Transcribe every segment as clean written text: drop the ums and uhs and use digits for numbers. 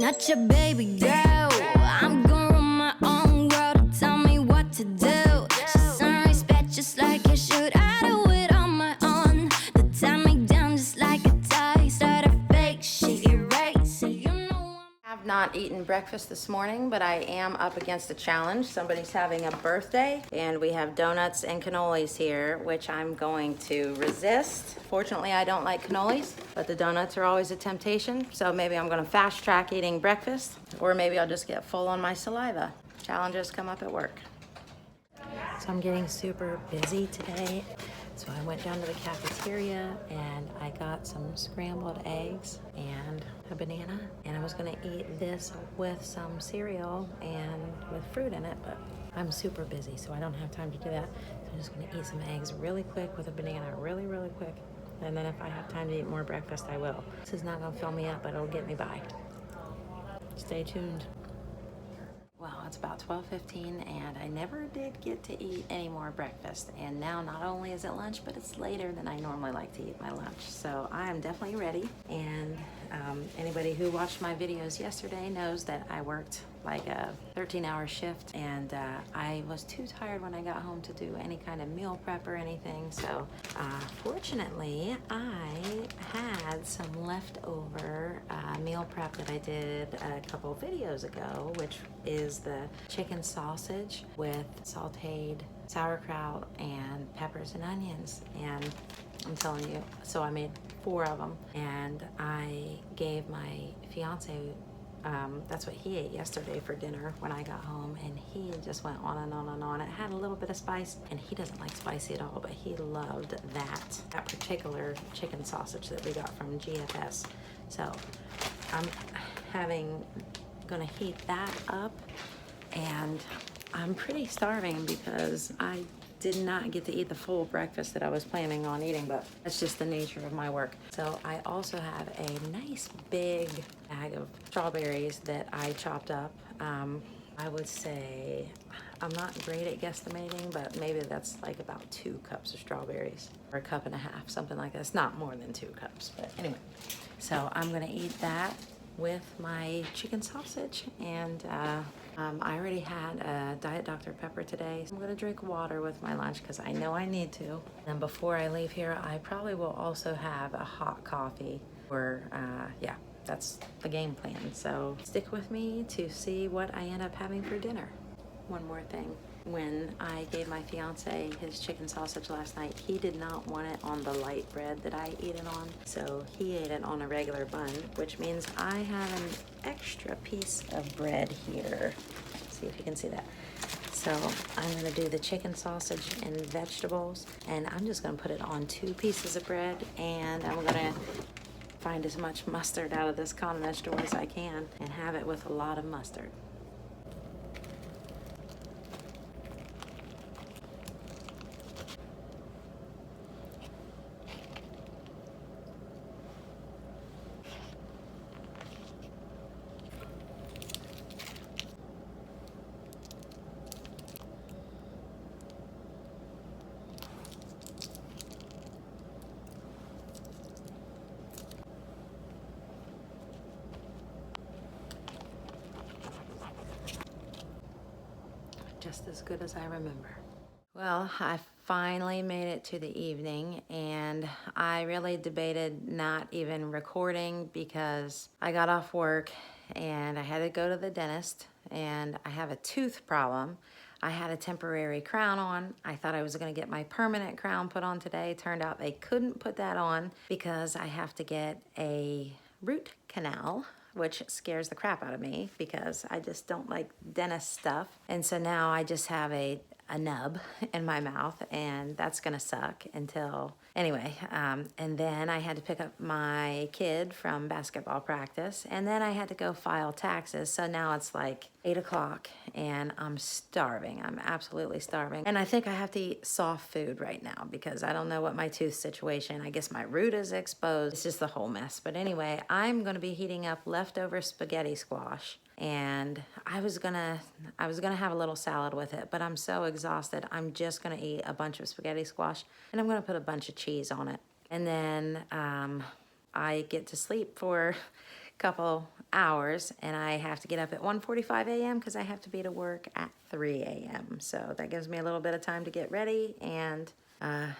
not your baby girl. I'm gonna run my own world. Tell me what to do. Show some respect just like you should. I do it on my own. They tie me down just like a tie. Start a fake shit erase. You know I have not eaten breakfast this morning, but I am up against a challenge. Somebody's having a birthday, and we have donuts and cannolis here, which I'm going to resist. Fortunately, I don't like cannolis, but the donuts are always a temptation. So maybe I'm gonna fast track eating breakfast, or maybe I'll just get full on my saliva. Challenges come up at work. So I'm getting super busy today. So I went down to the cafeteria and I got some scrambled eggs and a banana. And I was gonna eat this with some cereal and with fruit in it, but I'm super busy, so I don't have time to do that. So I'm just gonna eat some eggs really quick with a banana, really, really quick. And then if I have time to eat more breakfast, I will. This is not gonna fill me up, but it'll get me by. Stay tuned. Well, it's about 12:15 and I never did get to eat any more breakfast. And now not only is it lunch, but it's later than I normally like to eat my lunch. So I am definitely ready. And anybody who watched my videos yesterday knows that I worked like a 13-hour shift, and I was too tired when I got home to do any kind of meal prep or anything. So fortunately, I had some leftover meal prep that I did a couple videos ago, which is the chicken sausage with sauteed sauerkraut and peppers and onions. And I'm telling you, so I made 4 of them, and I gave my fiance that's what he ate yesterday for dinner when I got home, and he just went on and on and on. It had a little bit of spice, and he doesn't like spicy at all, but he loved that particular chicken sausage that we got from GFS. So I'm gonna heat that up, and I'm pretty starving because I did not get to eat the full breakfast that I was planning on eating, but that's just the nature of my work. So I also have a nice big bag of strawberries that I chopped up. I would say I'm not great at guesstimating, but maybe that's like about 2 cups of strawberries, or 1.5 cups, something like that. It's not more than 2 cups, but anyway. So I'm gonna eat that with my chicken sausage, and I already had a Diet Dr. Pepper today. I'm gonna drink water with my lunch because I know I need to. And before I leave here, I probably will also have a hot coffee, or yeah, that's the game plan. So stick with me to see what I end up having for dinner. One more thing. When I gave my fiance his chicken sausage last night, he did not want it on the light bread that I eat it on, so he ate it on a regular bun, which means I have an extra piece of bread here. Let's see if you can see that. So I'm gonna do the chicken sausage and vegetables, and I'm just gonna put it on 2 pieces of bread, and I'm gonna find as much mustard out of this condiment store as I can and have it with a lot of mustard. Just as good as I remember. Well, I finally made it to the evening, and I really debated not even recording because I got off work and I had to go to the dentist, and I have a tooth problem. I had a temporary crown on. I thought I was gonna get my permanent crown put on today. Turned out they couldn't put that on because I have to get a root canal, which scares the crap out of me because I just don't like dentist stuff. And so now I just have a nub in my mouth, and that's gonna suck until, anyway. And then I had to pick up my kid from basketball practice, and then I had to go file taxes. So now it's like 8 o'clock and I'm starving. I'm absolutely starving. And I think I have to eat soft food right now because I don't know what my tooth situation, I guess my root is exposed. It's just the whole mess. But anyway, I'm gonna be heating up leftover spaghetti squash, and I was gonna have a little salad with it, but I'm so exhausted. I'm just gonna eat a bunch of spaghetti squash, and I'm gonna put a bunch of cheese on it. And then I get to sleep for a couple hours, and I have to get up at 1:45 a.m. because I have to be to work at 3 a.m. So that gives me a little bit of time to get ready and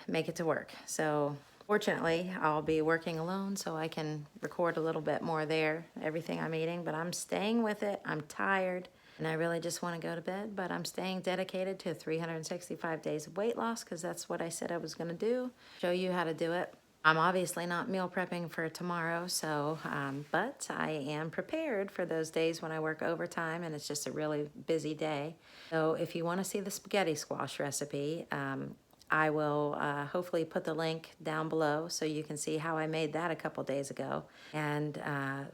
make it to work. So fortunately, I'll be working alone, so I can record a little bit more there, everything I'm eating, but I'm staying with it. I'm tired, and I really just want to go to bed, but I'm staying dedicated to 365 days of weight loss because that's what I said I was going to do, show you how to do it. I'm obviously not meal prepping for tomorrow, so, but I am prepared for those days when I work overtime and it's just a really busy day. So if you want to see the spaghetti squash recipe, I will hopefully put the link down below so you can see how I made that a couple days ago. And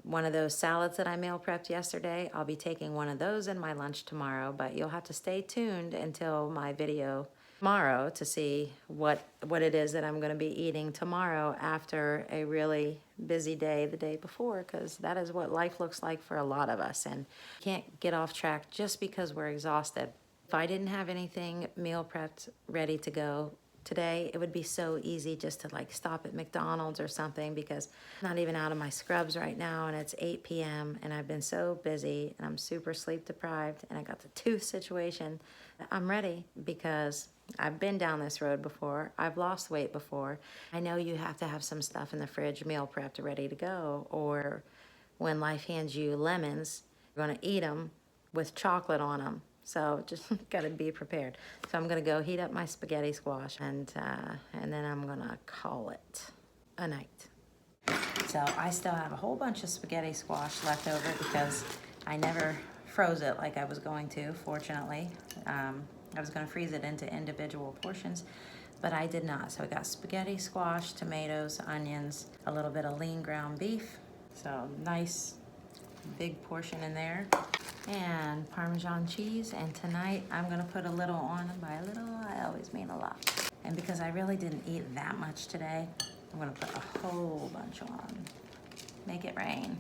one of those salads that I meal prepped yesterday, I'll be taking one of those in my lunch tomorrow, but you'll have to stay tuned until my video tomorrow to see what it is that I'm going to be eating tomorrow after a really busy day the day before, because that is what life looks like for a lot of us, and can't get off track just because we're exhausted. If I didn't have anything meal prepped ready to go today, it would be so easy just to like stop at McDonald's or something, because I'm not even out of my scrubs right now and it's 8 p.m. and I've been so busy and I'm super sleep deprived and I got the tooth situation. I'm ready because I've been down this road before. I've lost weight before. I know you have to have some stuff in the fridge meal prepped ready to go, or when life hands you lemons, you're gonna eat them with chocolate on them. So just gotta be prepared. So I'm gonna go heat up my spaghetti squash and then I'm gonna call it a night. So I still have a whole bunch of spaghetti squash left over because I never froze it like I was going to, fortunately. I was gonna freeze it into individual portions, but I did not. So I got spaghetti squash, tomatoes, onions, a little bit of lean ground beef. So nice big portion in there. And Parmesan cheese, and tonight I'm gonna put a little on. By a little, I always mean a lot. And because I really didn't eat that much today, I'm gonna put a whole bunch on. Make it rain.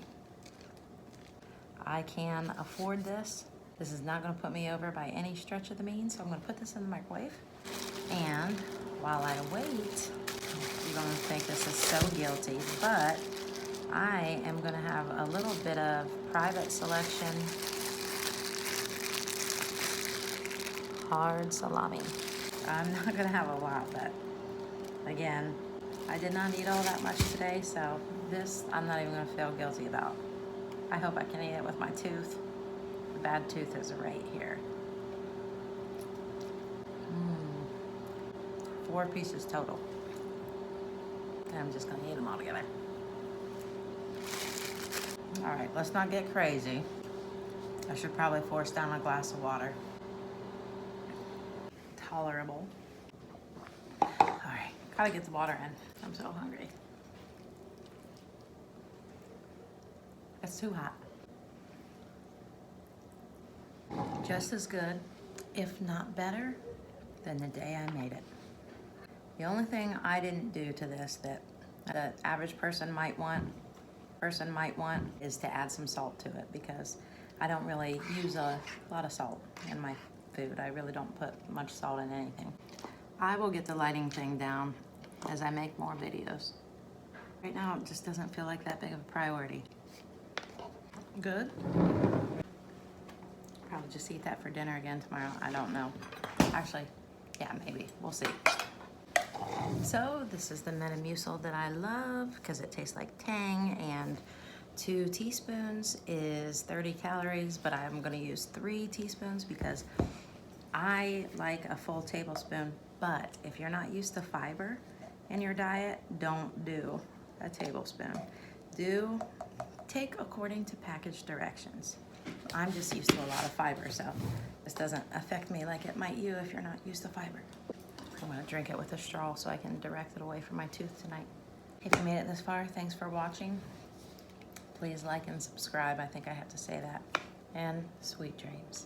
I can afford this. This is not gonna put me over by any stretch of the means, so I'm gonna put this in the microwave. And while I wait, you're gonna think this is so guilty, but I am gonna have a little bit of private selection hard salami. I'm not gonna have a lot, but again, I did not eat all that much today, so this I'm not even gonna feel guilty about. I hope I can eat it with my tooth. The bad tooth is right here. 4 pieces total. And I'm just gonna eat them all together. All right, let's not get crazy. I should probably force down a glass of water. Tolerable. All right, gotta get the water in. I'm so hungry. It's too hot. Just as good, if not better, than the day I made it. The only thing I didn't do to this that the average person might want is to add some salt to it, because I don't really use a lot of salt in my food. I really don't put much salt in anything. I will get the lighting thing down as I make more videos. Right now it just doesn't feel like that big of a priority. Good. Probably just eat that for dinner again tomorrow. I don't know. Actually, yeah, maybe. We'll see. So this is the Metamucil that I love because it tastes like tang, and 2 teaspoons is 30 calories, but I'm gonna use 3 teaspoons because I like a full tablespoon. But if you're not used to fiber in your diet, don't do a tablespoon. Take according to package directions. I'm just used to a lot of fiber, so this doesn't affect me like it might you if you're not used to fiber. I'm gonna drink it with a straw so I can direct it away from my tooth tonight. If you made it this far, thanks for watching. Please like and subscribe. I think I have to say that. And sweet dreams.